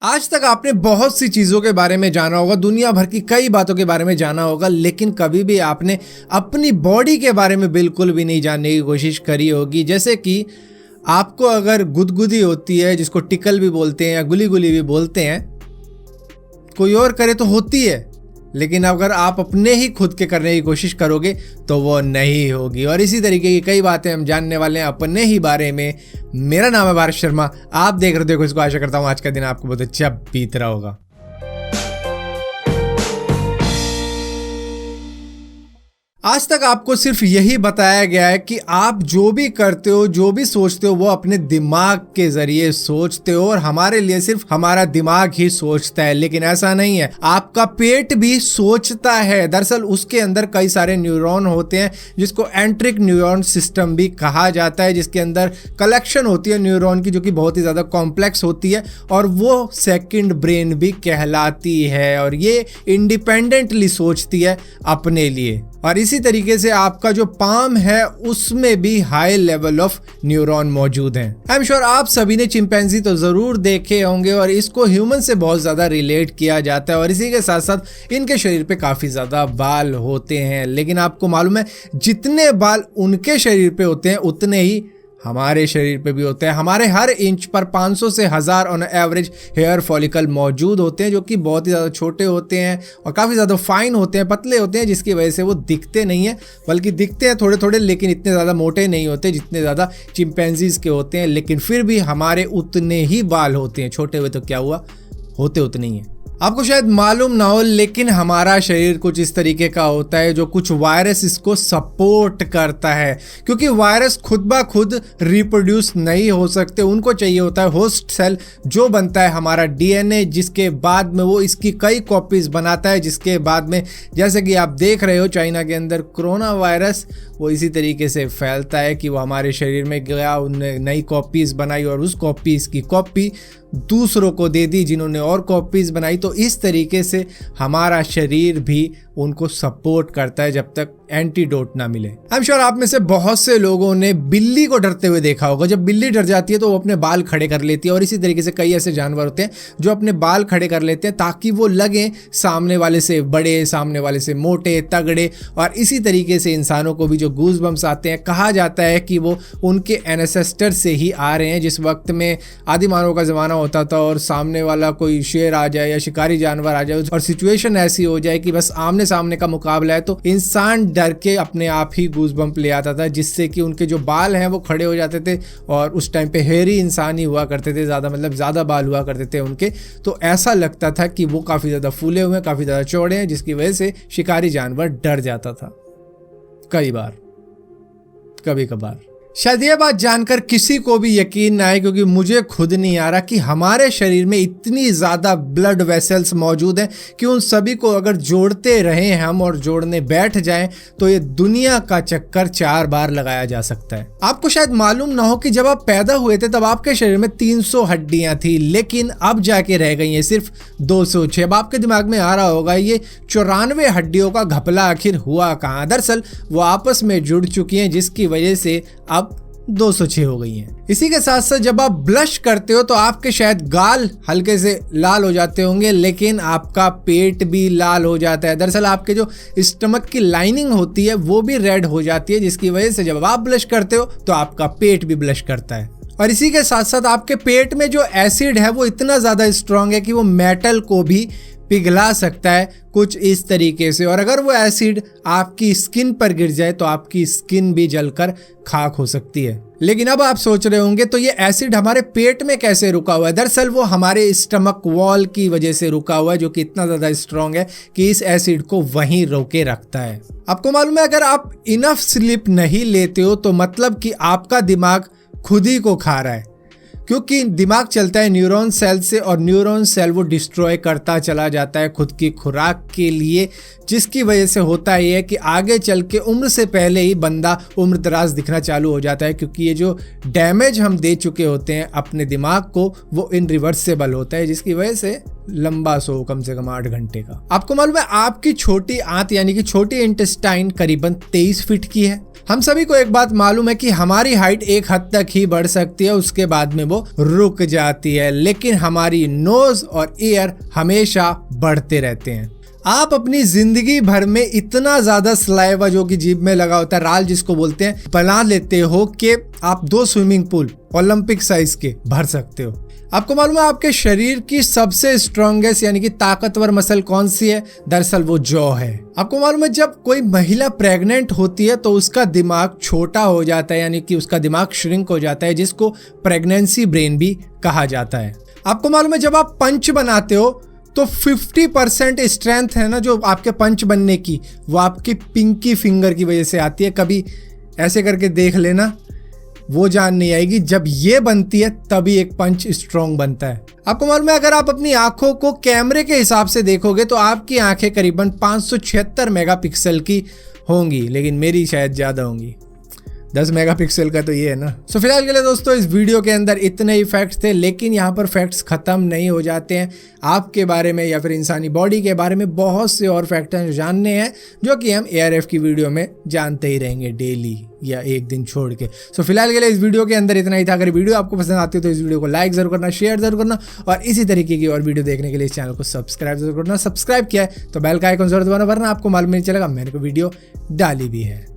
आज तक आपने बहुत सी चीज़ों के बारे में जाना होगा, दुनिया भर की कई बातों के बारे में जाना होगा, लेकिन कभी भी आपने अपनी बॉडी के बारे में बिल्कुल भी नहीं जानने की कोशिश करी होगी। जैसे कि आपको अगर गुदगुदी होती है, जिसको टिकल भी बोलते हैं या गुली गुली भी बोलते हैं, कोई और करे तो होती है, लेकिन अगर आप अपने ही खुद के करने की कोशिश करोगे तो वो नहीं होगी। और इसी तरीके की कई बातें हम जानने वाले हैं अपने ही बारे में। मेरा नाम है भारत शर्मा, आप देख रहे हो इसको। आशा करता हूँ आज का दिन आपको बहुत अच्छा बीत रहा होगा। आज तक आपको सिर्फ यही बताया गया है कि आप जो भी करते हो, जो भी सोचते हो, वो अपने दिमाग के जरिए सोचते हो और हमारे लिए सिर्फ हमारा दिमाग ही सोचता है। लेकिन ऐसा नहीं है, आपका पेट भी सोचता है। दरअसल उसके अंदर कई सारे न्यूरॉन होते हैं, जिसको एंट्रिक न्यूरॉन सिस्टम भी कहा जाता है, जिसके अंदर कलेक्शन होती है न्यूरॉन की, जो कि बहुत ही ज़्यादा कॉम्प्लेक्स होती है और वो सेकंड ब्रेन भी कहलाती है। और ये इंडिपेंडेंटली सोचती है अपने लिए। और इसी तरीके से आपका जो पाम है उसमें भी हाई लेवल ऑफ न्यूरॉन मौजूद हैं। आई एम श्योर आप सभी ने चिंपैंजी तो जरूर देखे होंगे और इसको ह्यूमन से बहुत ज्यादा रिलेट किया जाता है। और इसी के साथ साथ इनके शरीर पे काफी ज्यादा बाल होते हैं। लेकिन आपको मालूम है, जितने बाल उनके शरीर पे होते हैं उतने ही हमारे शरीर पे भी होते हैं। हमारे हर इंच पर 500 से 1000 ऑन एवरेज हेयर फॉलिकल मौजूद होते हैं, जो कि बहुत ही ज़्यादा छोटे होते हैं और काफ़ी ज़्यादा फाइन होते हैं, पतले होते हैं, जिसकी वजह से वो दिखते नहीं हैं, बल्कि दिखते हैं थोड़े थोड़े, लेकिन इतने ज़्यादा मोटे नहीं होते जितने ज़्यादा चिंपैंजीज़ के होते हैं। लेकिन फिर भी हमारे उतने ही बाल होते हैं। छोटे हुए तो क्या हुआ, होते उतने ही हैं। आपको शायद मालूम ना हो, लेकिन हमारा शरीर कुछ इस तरीके का होता है जो कुछ वायरस इसको सपोर्ट करता है, क्योंकि वायरस खुद ब खुद रिप्रोड्यूस नहीं हो सकते। उनको चाहिए होता है होस्ट सेल, जो बनता है हमारा डीएनए, जिसके बाद में वो इसकी कई कॉपीज बनाता है, जिसके बाद में जैसे कि आप देख रहे हो चाइना के अंदर कोरोना वायरस, वो इसी तरीके से फैलता है कि वो हमारे शरीर में गया, उनने नई कॉपीज बनाई और उस कॉपीज की कॉपी दूसरों को दे दी, जिन्होंने और कॉपीज बनाई। तो इस तरीके से हमारा शरीर भी उनको सपोर्ट करता है जब तक एंटीडोट ना मिले। आई एम श्योर आप में से बहुत से लोगों ने बिल्ली को डरते हुए देखा होगा। जब बिल्ली डर जाती है तो वो अपने बाल खड़े कर लेती है, और इसी तरीके से कई ऐसे जानवर होते हैं जो अपने बाल खड़े कर लेते हैं ताकि वो लगे सामने वाले से बड़े, सामने वाले से मोटे तगड़े। और इसी तरीके से इंसानों को भी जो गूज बम्स आते हैं, कहा जाता है कि वो उनके एनेसेस्टर से ही आ रहे हैं। जिस वक्त में आदि मानव का ज़माना होता था और सामने वाला कोई शेर आ जाए या शिकारी जानवर आ जाए और सिचुएशन ऐसी हो जाए कि बस आमने सामने का मुकाबला है, तो इंसान डर के अपने आप ही गूज बम्प ले आता था, जिससे कि उनके जो बाल हैं वो खड़े हो जाते थे। और उस टाइम पे हेयरी इंसान ही हुआ करते थे, ज़्यादा बाल हुआ करते थे उनके। तो ऐसा लगता था कि वो काफ़ी ज़्यादा फूले हुए हैं, काफ़ी ज़्यादा चौड़े हैं, जिसकी वजह से शिकारी जानवर डर जाता था। कई बार, कभी कभार। शायद ये बात जानकर किसी को भी यकीन ना आए, क्योंकि मुझे खुद नहीं आ रहा कि हमारे शरीर में इतनी ज़्यादा ब्लड वेसल्स मौजूद हैं कि उन सभी को अगर जोड़ते रहें हम और जोड़ने बैठ जाएं तो ये दुनिया का चक्कर 4 बार लगाया जा सकता है। आपको शायद मालूम ना हो कि जब आप पैदा हुए थे तब आपके शरीर में 300 हड्डियां थी, लेकिन अब जाके रह गई हैं सिर्फ 206। अब आपके दिमाग में आ रहा होगा ये 94 हड्डियों का घपला आखिर हुआ कहाँ। दरअसल वो आपस में जुड़ चुकी हैं, जिसकी वजह से अब 206 हो गई हैं। इसी के साथ साथ जब आप ब्लश करते हो तो आपके शायद गाल हल्के से लाल हो जाते होंगे, लेकिन आपका पेट भी लाल हो जाता है। दरअसल आपके जो स्टमक की लाइनिंग होती है वो भी रेड हो जाती है, जिसकी वजह से जब आप ब्लश करते हो तो आपका पेट भी ब्लश करता है। और इसी के साथ साथ आपके पेट में जो एसिड है वो इतना ज़्यादा स्ट्रांग है कि वो मेटल को भी पिघला सकता है कुछ इस तरीके से। और अगर वो एसिड आपकी स्किन पर गिर जाए तो आपकी स्किन भी जलकर खाक हो सकती है। लेकिन अब आप सोच रहे होंगे तो ये एसिड हमारे पेट में कैसे रुका हुआ है। दरअसल वो हमारे स्टमक वॉल की वजह से रुका हुआ है, जो कि इतना ज़्यादा स्ट्रांग है कि इस एसिड को वहीं रोके रखता है। आपको मालूम है, अगर आप इनफ स्लीप नहीं लेते हो तो मतलब कि आपका दिमाग खुद ही को खा रहा है, क्योंकि दिमाग चलता है न्यूरॉन सेल से और न्यूरॉन सेल वो डिस्ट्रॉय करता चला जाता है खुद की खुराक के लिए, जिसकी वजह से होता है ये कि आगे चल के उम्र से पहले ही बंदा उम्र दराज दिखना चालू हो जाता है, क्योंकि ये जो डैमेज हम दे चुके होते हैं अपने दिमाग को वो इनरिवर्सिबल होता है, जिसकी वजह से लंबा सो कम से कम 8 घंटे का। आपको मालूम है आपकी छोटी आंत यानी कि छोटी इंटेस्टाइन करीबन 23 फीट की है। हम सभी को एक बात मालूम है कि हमारी हाइट एक हद तक ही बढ़ सकती है, उसके बाद में वो रुक जाती है, लेकिन हमारी नोज और ईयर हमेशा बढ़ते रहते हैं। आप अपनी जिंदगी भर में इतना ज्यादा सलाइवा जो कि जीभ में लगा होता है, राल जिसको बोलते हैं, बना लेते हो कि आप 2 स्विमिंग पूल ओलंपिक साइज के भर सकते हो। आपको मालूम है आपके शरीर की सबसे स्ट्रॉन्गेस्ट यानी कि ताकतवर मसल कौन सी है? दरअसल वो जॉ है। आपको मालूम है जब कोई महिला प्रेग्नेंट होती है तो उसका दिमाग छोटा हो जाता है, यानी कि उसका दिमाग श्रिंक हो जाता है, जिसको प्रेगनेंसी ब्रेन भी कहा जाता है। आपको मालूम है जब आप पंच बनाते हो तो 50% स्ट्रेंथ है ना जो आपके पंच बनने की, वो आपकी पिंकी फिंगर की वजह से आती है। कभी ऐसे करके देख लेना, वो जान नहीं आएगी, जब ये बनती है तभी एक पंच स्ट्रॉन्ग बनता है। आपको मालूम है अगर आप अपनी आंखों को कैमरे के हिसाब से देखोगे तो आपकी आंखें करीबन 576 मेगापिक्सल की होंगी, लेकिन मेरी शायद ज़्यादा होंगी, 10 मेगापिक्सल का तो ये है ना। सो फिलहाल के लिए दोस्तों इस वीडियो के अंदर इतने ही फैक्ट्स थे, लेकिन यहाँ पर फैक्ट्स खत्म नहीं हो जाते हैं। आपके बारे में या फिर इंसानी बॉडी के बारे में बहुत से और फैक्ट हैं जो जानने हैं, जो कि हम ARF की वीडियो में जानते ही रहेंगे डेली या एक दिन छोड़ के। सो फिलहाल के लिए इस वीडियो के अंदर इतना ही था। अगर वीडियो आपको पसंद आती है तो इस वीडियो को लाइक जरूर करना, शेयर जरूर करना, और इसी तरीके की और वीडियो देखने के लिए इस चैनल को सब्सक्राइब जरूर करना। सब्सक्राइब किया है तो बेल का आइकन जरूर दबाना, वरना आपको मालूम नहीं चलेगा मैंने कोई वीडियो डाली भी है।